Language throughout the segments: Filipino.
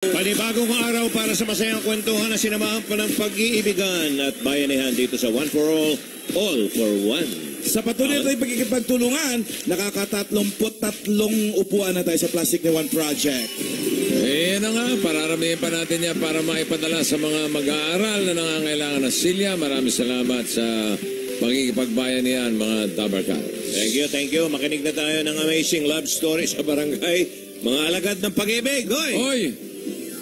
Panibagong araw para sa masayang kwentuhan na sinamahan pa ng pag-iibigan at bayanihan dito sa One for All for One. Sa patuloy tayong pagkikipagtulungan, nakaka-33 upuan na tayo sa Plastic ni One Project. Eh na nga, pararamihin pa natin yan para maipadala sa mga mag-aaral na nangangailangan ng silya. Maraming salamat sa pagkikipagbayanihan, mga Dabarkad. Thank you. Makinig na tayo ng amazing love story sa barangay. Mga alagad ng pag-ibig, hoy! Hoy!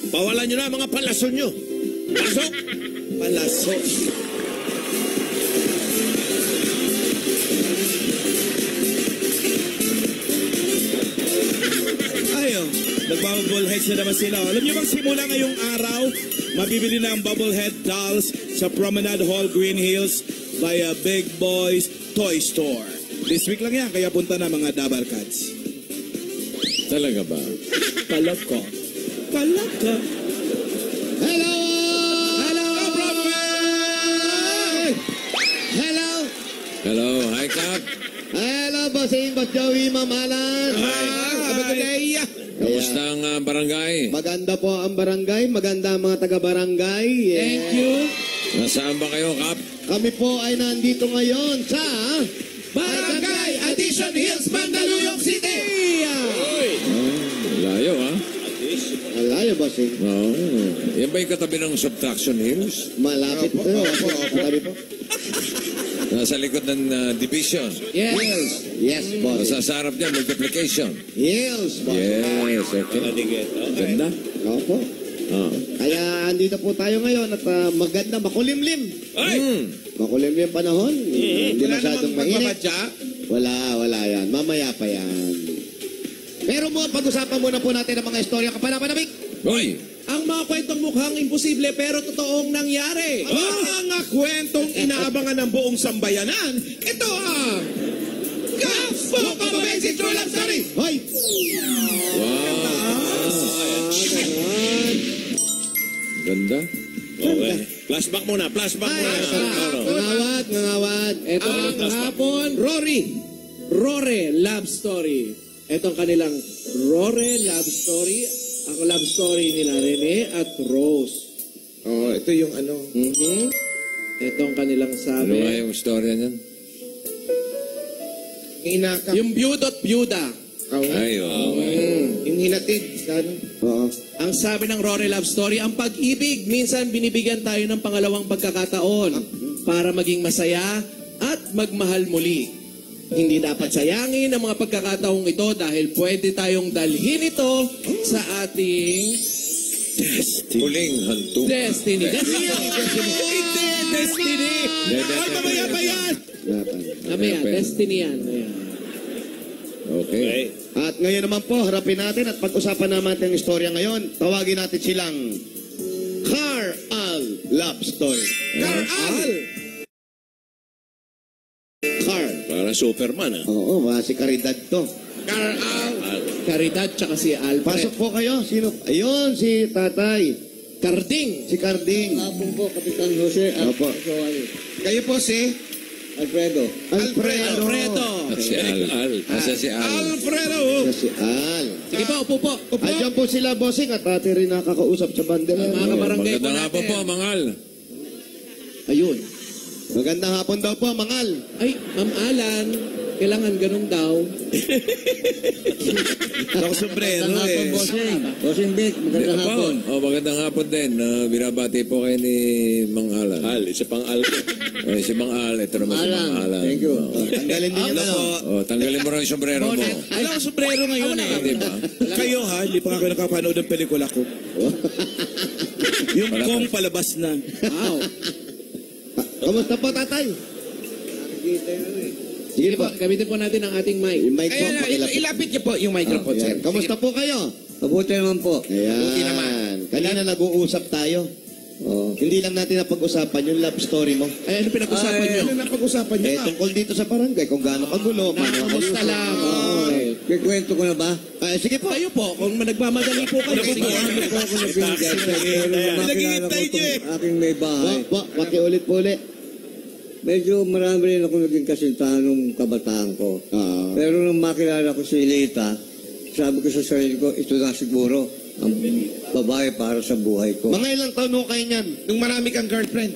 Pawalan nyo na mga palason nyo. Pasok! Palasok. Ayun, nag-bubbleheads na naman sila. Alam niyo bang simula ngayong araw, mabibili na ang bubblehead dolls sa Promenade Hall, Green Hills via Big Boys Toy Store. This week lang yan, kaya punta na mga Dabarkads. Talaga ba? Kalak ko. Kalak ka. Hello! Hello, Prophet! Hello! Hello, hi Kap. Hello, Bossing, Boss Joey, Mamalan. Hi! Kamusta ang barangay? Maganda po ang barangay, maganda ang mga taga-barangay. Thank you. Nasaan ba kayo, Kap? Kami po ay nandito ngayon sa Barangay Addition Hills, Mandaluyong City! Layo, ha? Malayo, Bossing. Oo. Yan ba yung katabi ng Subtraction Hills? Malapit po. Katabi po. Nasa likod ng division. Yes. Yes, boss. Nasa sarap niya, multiplication. Yes, boss. Yes, okay. Ganda. Opo. Oo. Kaya andito po tayo ngayon at maganda, makulimlim. Makulimlim panahon. Hindi masyadong mainit. Wala yan. Mamaya pa yan. Pero pag-usapan muna po natin ang mga istorya kapanapanabik. Hoy! Ang mga kwentong mukhang imposible pero totoong nangyari. Mga kwentong inaabangan ng buong sambayanan, ito ang Gospel of Amazing True Love Story! Hoy! Ganda. Okay. Flashback muna. Ngawad. Ito ang hapon, Rore Love Story. Ito ang kanilang Rore Love Story. Ang love story nila Rene at Rose. Oh, ito yung ano. Ito ang kanilang Ano sabi. nga yung storya niyan? Inaka. Yung biyuda at biyuda. Ay, oo. Yung hinatid. Oo. Ang sabi ng Rore Love Story, ang pag-ibig, minsan binibigyan tayo ng pangalawang pagkakataon para maging masaya at magmahal muli. Hindi dapat sayangin ang mga pagkakataong ito dahil pwede tayong dalhin ito sa ating Huling hantu. destiny. Destiny. Ay, mamaya pa yan! Mamaya, destiny yan. Ayan. Okay. At ngayon naman po, harapin natin at pag-usapan naman natin ang istorya ngayon. Tawagin natin silang Carl Love Story. Carl! Carl. Para Superman, ha? Oo, si Caridad to. Caridad tsaka si Alfred. Pasok po kayo. Sino? Ayun, si Tatay. Carding. Si Carding. Hapon po, Kapitan Jose at Opo. Kayo po si Alfredo. Alfredo. At si Al. Asa si Al? Alfredo. Si Al. Sige po, upo po. Andiyan po sila, bossing, at ate rin nakakausap sa bandera. Mga kabarangay po Magandang hapon natin. po, Mangal. Ayun. Magandang hapon daw po, Mangal. Ay, Ma'am Alan, kailangan ganun daw. Ako sombrero Magandang hapon, eh. Bossing. Bossing Vic, magandang hapon. Oh, magandang hapon din. Binabati po kayo ni Mang Alan. Al, isa pang Al. Si Mang Al, ito naman si Alan, Mang Alan. thank you. Tanggalin din yung ano. Oh, tanggalin mo rin yung sombrero mo. Alam ko sombrero ngayon eh. Di ba? Kayo ha, hindi pa nga kayo nakapanood ng pelikula ko. Yung kong palabas na. Wow. Kamusta po, Tatay? Sige po, gamitin po natin ang ating mic. Yung mic po, pakilapit. Ilapit niyo po yung microphone, sir. Ayan. Kamusta po kayo? Mabuti naman po. Ayan. Kanina nag-uusap tayo. Hindi lang natin napag-usapan yung love story mo. Ay, ano pinag-usapan nyo? Ano na pag-usapan niyo nga? Tungkol dito sa barangay, kung gaano kagulo, paano Kamusta lang? May kwento ko na ba? Sige po. Kayo po, kung nagmamadali po kayo, sige. Ano po ako nabigyan? Pero makilala ko itong aking may bahay. Pakiulit po ulit. Medyo marami rin ako naging kasintahan nung kabataan ko. Pero nung makilala ko si Lita, sabi ko sa sarili ko, ito na siguro. Ang babae para sa buhay ko. Mga ilang taon ho kayo niyan? Nung marami kang girlfriend.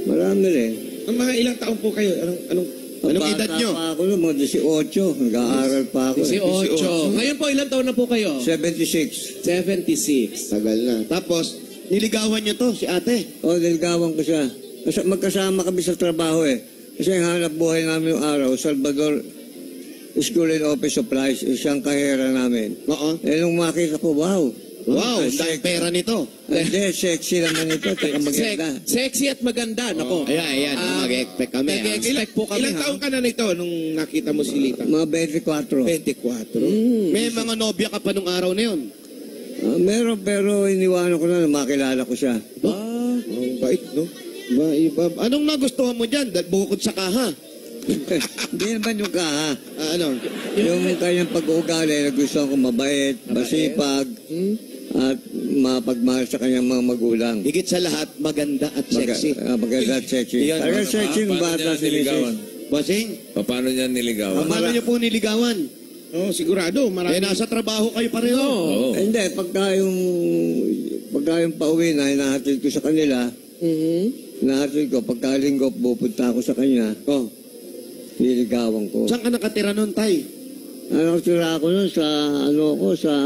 Marami rin. Ang mga ilang taon po kayo? Anong Bata edad nyo? pa ako noon, mga 18. Nag-aaral pa ako. 18. Ngayon po, ilang taon na po kayo? 76. 76. Tagal na. Tapos, niligawan niyo to, si ate. O, nilgawan ko siya. Kasi magkasama kami sa trabaho eh. Kasi ang hanap buhay namin yung araw, Salvador School and Office Supplies, isang kahera namin. Oo. Eh, nung makita ko, wow. Wow, Ang dahil pera nito. Hindi, sexy naman ito. Taka maganda. Sexy at maganda. Nako. Ayan, mag-expect kami. Nag-expect po kami. Ilang taon ka na nito nung nakita mo si Lita? Mga 24. 24. May mga nobya ka pa nung araw na yun. Meron pero iniwanan ko na makilala ko siya. Ang bait, no? Iba. Anong nagustuhan mo dyan? Bukod sa kaha. Hindi naman yung kaha. Ano? Yung kanyang pag-uugali, nagustuhan ko mabait, masipag, at mapagmahal sa kanyang mga magulang. Higit sa lahat, maganda at sexy. Maganda at sexy. Yan. Talagang sexy ng Paano bata niya si niligawan? Mrs. Bossing, Paano niya niligawan? paano niyo po niligawan? Oh, sigurado. Marami. Nasa trabaho kayo pareho. Oo. Hindi, pagka yung pauwi na, hinahatid ko sa kanila, hinahatid ko, pagka linggo, pupunta ako sa kanya, Oh. niligawan ko. Saan ka nakatira nun, Tay? Nakatira ako nun sa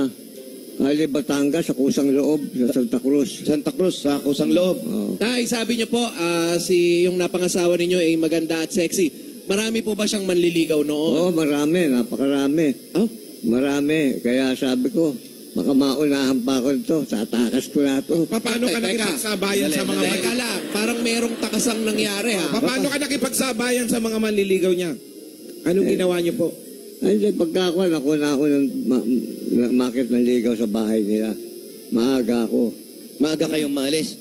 Ali, Batangas, sa Kusang Loob, sa Santa Cruz. Santa Cruz, sa Kusang Loob. Tay, sabi niyo po, yung napangasawa ninyo ay maganda at sexy. Marami po ba siyang manliligaw noon? Oo, marami, napakarami. Oh? Marami. Kaya sabi ko, baka maunahan pa ako ito. Tatakas ko na ito. Paano ka Teka. nakipagsabayan sa mga Teka lang, parang merong takasang nangyari ha. Paano ka nakipagsabayan sa mga manliligaw niya? Anong ginawa niyo po? Ay, hindi, pagkakuan ako na ako ng market ng ligaw sa bahay nila. Maaga ako. Maaga kayong maalis.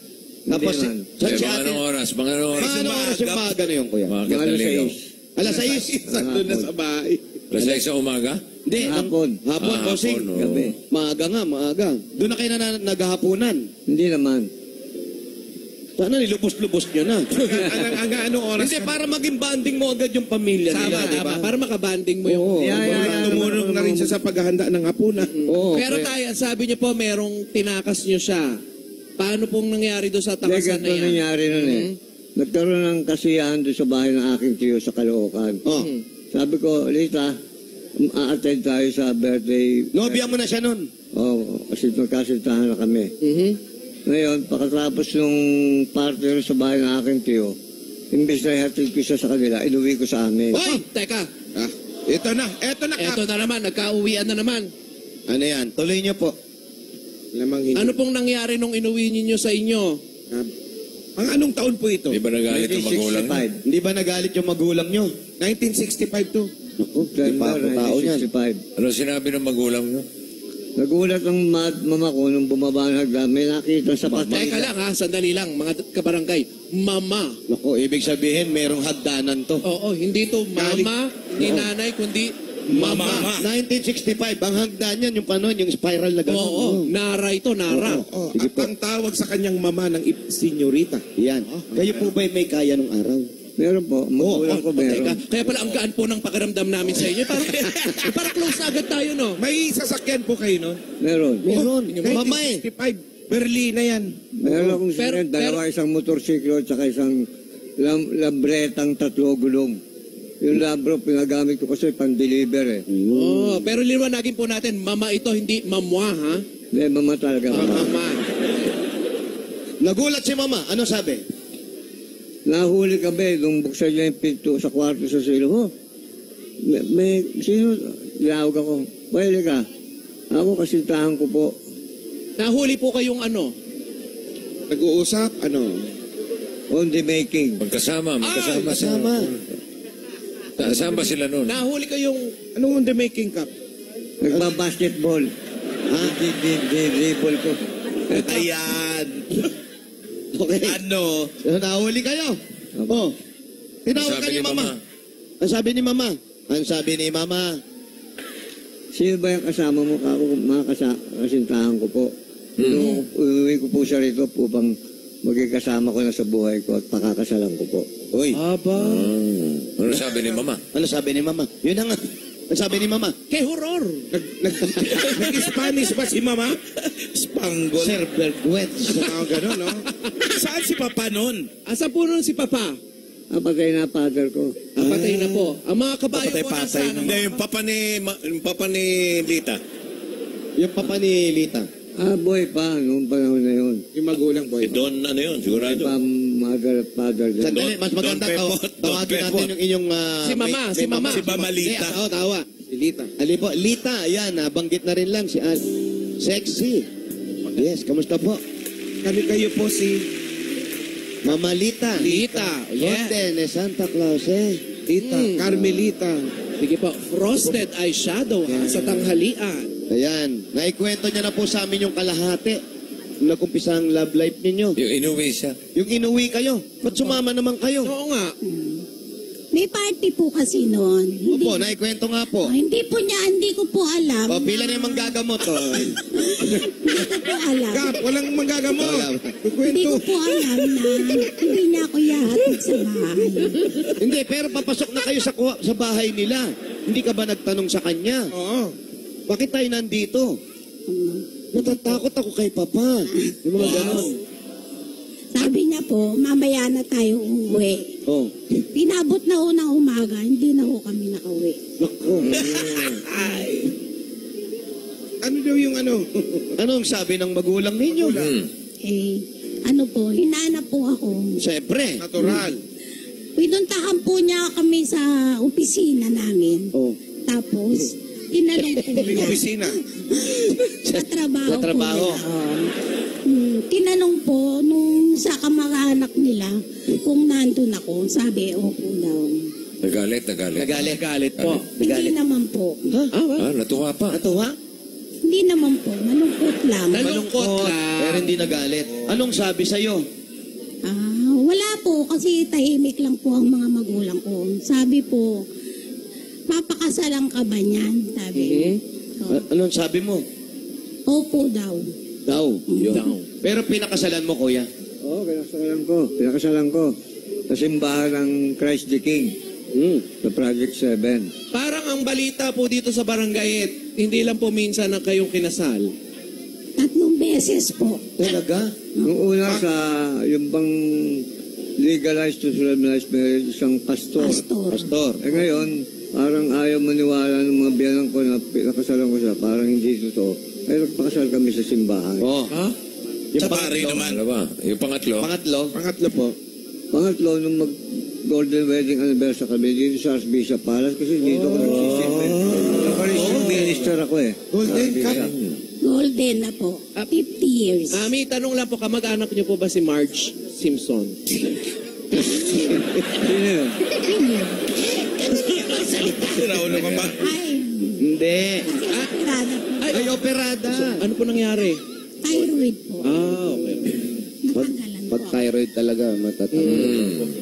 Tapos, Hindi man. saan si Mga ate? anong oras? Mga anong oras? Paano oras yung maaga na yun, kuya? Bakit Mga alas naligaw? 6. Alas 6? Nandun na sa bahay. Alas 6 sa umaga? Hindi. Hapon. Hapon, bossing. hapon, oo. Gabi. Maaga nga, maaga. Doon na kayo naghahaponan. Hindi naman. Sana nilubos-lubos nyo na. Anong oras? Hindi, para maging banding mo agad yung pamilya Tama, nila, di ba? tama. Para makabanding mo yung... Oo. Tumulong na rin siya sa paghahanda ng hapunan. Oo, Pero kaya- tayo, sabi niyo po, merong tinakas niyo siya. Paano pong nangyari doon sa Hindi, takasan na ganito yan? nangyari nun eh. Nagkaroon ng kasiyahan doon sa bahay ng aking tiyo sa Caloocan. Oh. Sabi ko, Lita, a-attend tayo sa birthday. Nobya mo na siya nun. Oo, kasi magkasintahan na kami. Mhm. Ngayon, pagkatapos nung party rin sa bahay ng aking tiyo, imbis na ihatid ko siya sa kanila, inuwi ko sa amin. Oh, teka. Ah, ito na. Eto na naman, nagkauwian na naman. Ano yan? Tuloy niyo po. Lamang hindi. Ano pong nangyari nung inuwi ninyo sa inyo? Ang anong taon po ito? Di ba nagalit yung magulang niya? 1965. Hindi ba nagalit yung magulang nyo? 1965 to. Naku, December pa ako tao yan. 1965. Ano sinabi ng magulang niyo? Nagulat ang mama ko nung bumaba ng hagdan. May nakita sa patay. Teka lang ha, sandali lang, mga kabarangay. Mama. Naku, ibig sabihin, merong hagdanan to. Oo, hindi to mama ni nanay, kundi mama. 1965, ang hagdan yan, yung panon, yung spiral na gano'n. Oo, nara ito, nara. Oh, Sige po. ang tawag sa kanyang mama ng senyorita. Yan. Kayo po ba'y may kaya nung araw? Meron po. Magulang ko meron. Teka, kaya pala ang gaan po ng pakiramdam namin sa inyo. Parang close na agad tayo, no? May sasakyan po kayo noon? Meron. Meron. Mama eh. 1965. Berlina yan. Meron akong Pero- sinend. Dalawa, isang motorsiklo at saka isang lambretang 3 gulong. Yung lambro, pinagamit ko kasi pan-deliver eh. Oh, pero liwanagin po natin, mama ito, hindi mamwa, ha? Hindi, mama talaga. Mama. Nagulat si mama. Ano sabi? Nahuli kami nung buksan niya yung pinto sa kwarto sa silo. Oh, sino? Tinawag ako. Pwede ka. Ako kasintahan ko po. Nahuli po kayong ano? Nag-uusap, ano? On the making. Magkasama. Kasama. Saan ba sila noon? Nahuli kayong... Anong on the making cup? Nagbabasketball. Ha? Dribble ko. Ayan. Okay. Ano? Nahuli kayo. Oh. Tinawag ka ni mama. Ang sabi ni mama? Ang sabi ni mama? Sino ba yung kasama mo? Ako, mga kasintahan ko po. Nung uwi ko po siya rito upang magkikasama ko na sa buhay ko at pakakasalan ko po. Uy. Aba. Ano sabi ni mama? Ano sabi ni mama? Yun na nga. Ang sabi ni Mama, Kay horror. Nag-Spanish ba si Mama? Spangle. Sir Bergwetz. Gano'n, no? Saan si Papa nun? Asa po nun si Papa? Patay na father ko. Patay na po. Ang mga kabayo po Patay-patay nasa Hindi, yung papa ni Lita. Yung papa ni Lita. Boy pa, noong panahon na yun. Yung magulang boy. Don, ano yun, sigurado. Pa mother at father. din. Sandali, mas maganda Don Pepot, tawagin Don natin Pepot. yung inyong... Si Mama, si Mama. Si Mama Lita. Tawa. Si Lita. Ali po, Lita, ayan, nabanggit na rin lang si Al. Sexy. Yes, kamusta po? Kami kayo po si Mama Lita. Lita. Yeah. Conde de Santa Claus, eh. Lita, Carmelita. Sige po. Frosted eyeshadow sa tanghalian. Ayan, naikwento niya na po sa amin yung kalahati. Nung nag-umpisa ang love life ninyo. Yung inuwi siya. Yung inuwi kayo. Ba't sumama naman kayo? Oo nga. May party po kasi noon. Hindi, Opo, naikwento nga po. hindi po niya, hindi ko po alam. O, pila na yung manggagamot. O. Hindi ko po alam. Kap, walang manggagamot. Hindi Kukwento. ko po alam na hindi niya ako yahatid sa bahay. Hindi, pero papasok na kayo sa bahay nila. Hindi ka ba nagtanong sa kanya? Oo. Bakit tayo nandito? Natatakot ako kay Papa. Yung mga ganon. Sabi niya po, mamaya na tayo uuwi. Oh, Pinabot na ho ng umaga, hindi na ho kami nakauwi. nako. Ano daw yung ano? Anong sabi ng magulang ninyo? Eh, ano po, hinanap po ako. Siyempre. Natural. Pinuntahan po niya kami sa opisina namin. Oh. Tapos, tinanong po Yung niya. opisina. Sa trabaho, Sa trabaho. po niya. Tinanong po nung sa kamag-anak nila kung nandun ako. Sabi, opo daw. Nagalit. Galit po. Hindi naman po. Natuwa pa. Natuwa? Hindi naman po. Malungkot lang. Malungkot lang. Pero hindi nagalit. Anong sabi sa'yo? Wala po kasi tahimik lang po ang mga magulang ko. Sabi po, papakasalan ka ba niyan? Sabi. Anong sabi mo? Opo daw. Daw. Daw. Pero pinakasalan mo, kuya. Oo, pinakasalan ko. Sa simbahan ng Christ the King. Sa Project 7. Parang ang balita po dito sa barangay, hindi lang po minsan na kayong kinasal. 3 beses po. Talaga? Nung una sa yung bang legalized to solemnized marriage, isang pastor. Pastor. Ngayon, parang ayaw maniwala ng mga biyanan ko na pinakasalan ko siya. Parang hindi totoo. Pero nagpakasal kami sa simbahan. Oh. Ha? Sa pare naman. Ano ba? Yung pangatlo. Pangatlo. Pangatlo po. Pangatlo, nung mag-golden wedding anniversary kami dito sa Archbishop Palace kasi dito ako nagsisimple. Nakarising minister ako eh. Golden Cup. Golden na po. 50 years. May tanong lang po, kamag-anak niyo po ba si Marge Simpson? Sino yun? Raulo ka ba? Ay, Hindi. operada po. Ay, operada. Ano po nangyari? Thyroid po. Okay. Natanggalan po. Pag thyroid talaga, matatanggal.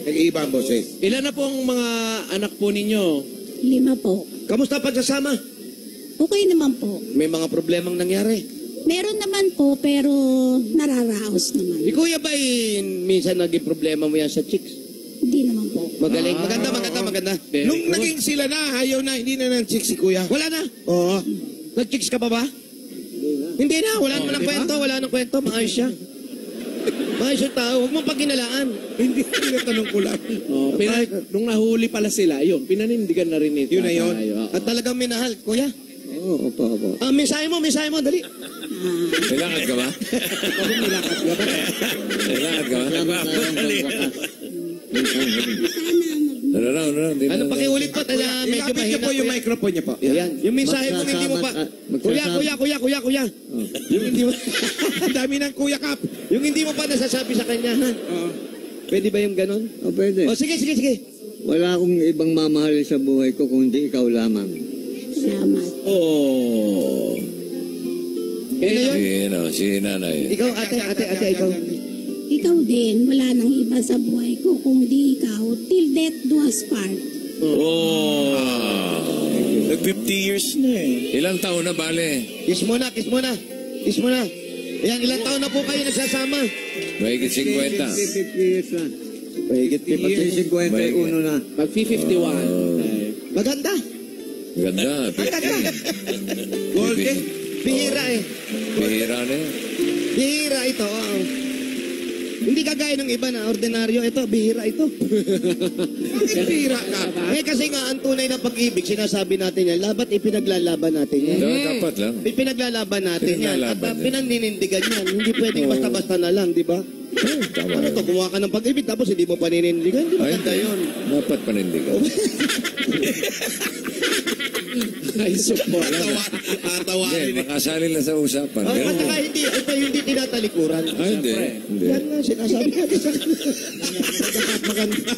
Nag-iiba ang boses. Ilan na po ang mga anak po ninyo? 5 po. Kamusta pagsasama? Okay naman po. May mga problemang nangyari. Meron naman po, pero nararaos Si naman. kuya ba minsan naging problema mo yan sa chicks? Hindi naman po. Magaling. Maganda. Very Nung good. naging sila na, ayaw na, hindi na ng chick si kuya. Wala na. Oo. Nag-chicks ka pa ba? Hindi na. Wala naman ng kwento. Wala nang kwento. Maayos siya. Maayos yung tao. Huwag mong pagkinalaan. Hindi na tanong ko lang. Nung nahuli pala sila, yun, pinanindigan na rin ito. Yun na yun. At talagang minahal. Kuya, Oo, opo. mensahe mo, dali. Kailangan ka ba? Kailangan ka ba? Ano raw? Ano pakiulit pa? Medyo Ilapit niyo mahina. po yung kuya. microphone niyo po. Ayan. Yung mensahe mo hindi mo pa. Kuya. Yung hindi mo, Ang dami ng kuya Kap. yung hindi mo pa nasasabi sa kanya, ha? Pwede ba yung ganun? O pwede. O sige. Wala akong ibang mamahalin sa buhay ko kundi ikaw lamang. Salamat. Oh. Si nanay. Ikaw, ate, ikaw. Ikaw din, wala nang iba sa buhay ko kung di ikaw. Till death do us part. Oh. Nag-50 years na eh. Ilang taon na bale? Kiss mo na. Ayan, ilang taon na po kayo nagsasama? Mahigit 50. 50 years na. Mahigit Pag 51 na. Mag-51. Maganda. Ganda. Gold eh. Bihira eh. Bihira na yun. Bihira ito. Oo. Hindi kagaya ng iba na ordinaryo. Ito, bihira ito. Bakit bihira ka? Kasi nga, ang tunay na pag-ibig, sinasabi natin yan, dapat ipinaglalaban natin yan. Dapat lang. Ipinaglalaban natin yan. At Pinaglalaban yan. pinaninindigan yan. Hindi pwedeng basta-basta na lang, di ba? Tama. Ano to, gumawa ka ng pag-ibig tapos hindi mo paninindigan? Hindi maganda yun. Dapat panindigan. Ay, support. Hindi, makasali lang sa usapan. At Pero, saka hindi tinatalikuran. hindi. Hindi. Yan nga, sinasabi natin sa maganda.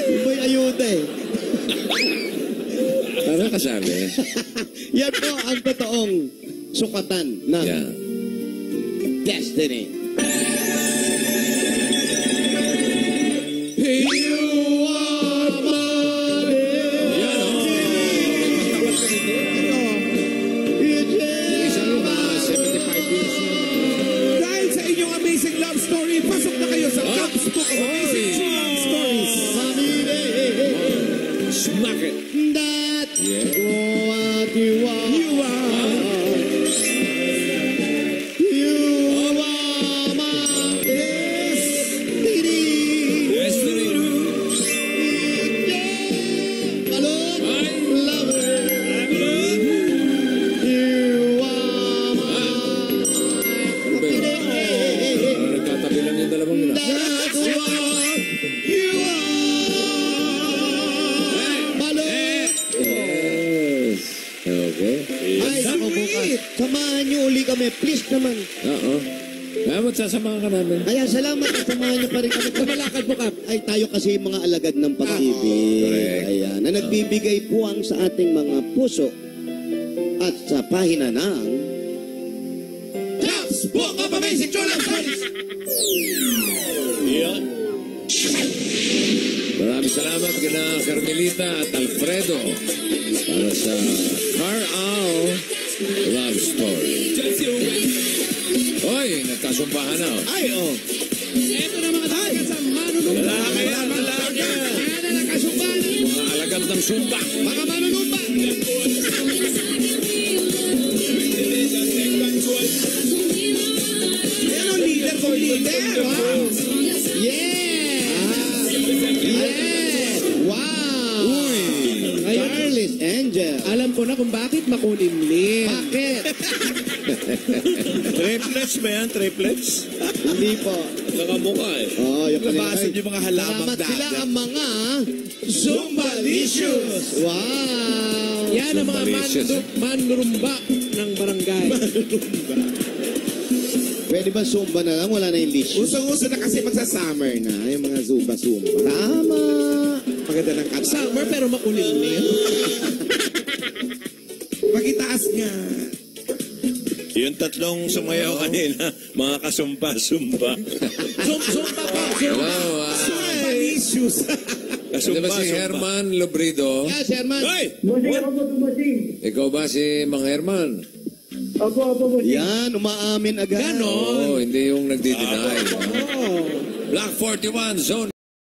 Ibo'y ayuda eh. Para kasali. Yan po ang totoong sukatan ng Yeah. destiny. Isa yung mga 75 years na. Dahil sa inyong amazing love story, pasok na kayo sa Cubs Book of Amazing Love Stories. Smack it. That Yeah. what you are. You are. You are my destiny. Destiny. Lover. You are my Ano ba yun? Parang nagkatabi lang yung dalawang yun. That's what you are. Yes. Okay. Ay, ako bukas. Samahan niyo uli kami. Please naman. Oo. Kaya magsasamahan ka namin. Kaya salamat at samahan niyo pa rin kami. Kumalakad po ka. Ay, tayo kasi mga alagad ng pag-ibig. Correct. Ayan. Na nagbibigay puwang sa ating mga puso at sa pahina ng Cubs Book of Amazing True Love Stories. Yan. Maraming salamat kina Carmelita at Alfredo para sa Carl Love Story. Oy, nagkasumbahan na. Ay, oh. Ito na mga talaga sa manunumpa. Lalaki. Kaya na nakasumbahan. Mga alagad ng sumba. Mga manunumpa. Yan ang leader kong leader. Wow. Yeah! Yeah! Wow! Charles Angel. Alam ko na kung bakit makulimlim. Bakit? Triplets ba yan? Triplets? Hindi po. Nakamukha eh. Oh, yung kanila. Labasan yung mga halamang Salamat sila dagat. ang mga Zumbalicious. wow! Yan ang mga Malicious. manurumba ng barangay. Pwede ba zumba na lang? Wala na yung leash. Usong-uso na kasi magsa-summer na. Yung mga zumba-zumba. Tama! Maganda ng kata. Summer pero makulimlim. Magitaas nga. Yung tatlong sumayaw kanina, mga kasumpa-sumpa. Zumba pa. Hello. Zumbalicious. Di ba si Kasumpa-sumpa. Herman Lobrido? Yeah, Sherman. Hoy! Ikaw ba si Mang Herman? Yan, umaamin agad. Ganon. Oo, hindi yung nagdi-deny. Block 41, Zone